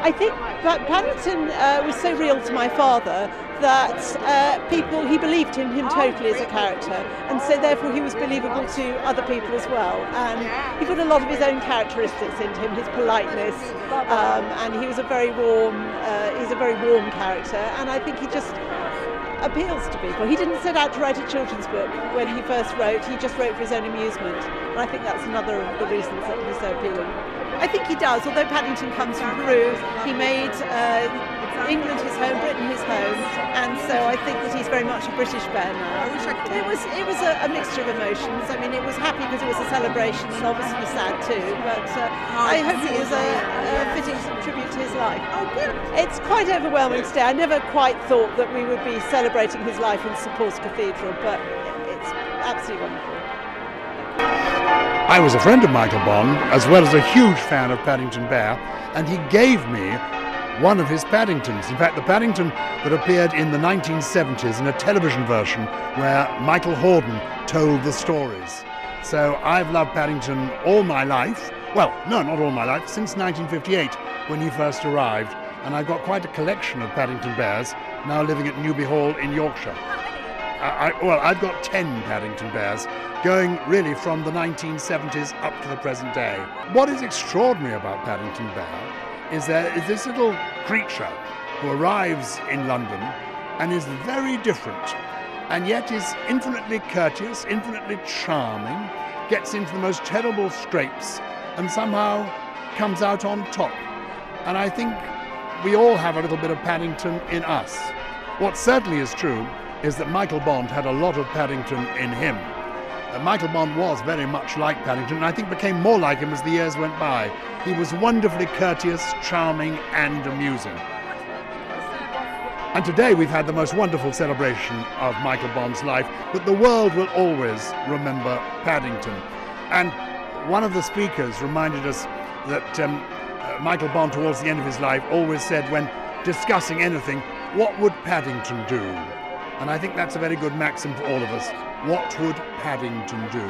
I think that Paddington was so real to my father that he believed in him totally as a character, and so therefore he was believable to other people as well. And he put a lot of his own characteristics into him, his politeness, and he was a very warm character, and I think he just appeals to people. He didn't set out to write a children's book when he first wrote, he just wrote for his own amusement, and I think that's another of the reasons that he's so appealing. I think he does. Although Paddington comes from Peru, he made England his home, Britain his home, and so I think that he's very much a British bear now. It was a mixture of emotions. I mean, it was happy because it was a celebration, and obviously sad too, but I hope it was a fitting tribute to his life. It's quite overwhelming today. I never quite thought that we would be celebrating his life in St Paul's Cathedral, but it's absolutely wonderful. I was a friend of Michael Bond, as well as a huge fan of Paddington Bear, and he gave me one of his Paddingtons. In fact, the Paddington that appeared in the 1970s in a television version where Michael Hordern told the stories. So I've loved Paddington all my life. Well, no, not all my life, since 1958 when he first arrived. And I've got quite a collection of Paddington Bears, now living at Newby Hall in Yorkshire. I've got 10 Paddington Bears, going really from the 1970s up to the present day. What is extraordinary about Paddington Bear is there is this little creature who arrives in London and is very different, and yet is infinitely courteous, infinitely charming, gets into the most terrible scrapes, and somehow comes out on top. And I think we all have a little bit of Paddington in us. What certainly is true is that Michael Bond had a lot of Paddington in him. Michael Bond was very much like Paddington, and I think became more like him as the years went by. He was wonderfully courteous, charming, and amusing. And today we've had the most wonderful celebration of Michael Bond's life, but the world will always remember Paddington. And one of the speakers reminded us that Michael Bond, towards the end of his life, always said when discussing anything, what would Paddington do? And I think that's a very good maxim for all of us. What would Paddington do?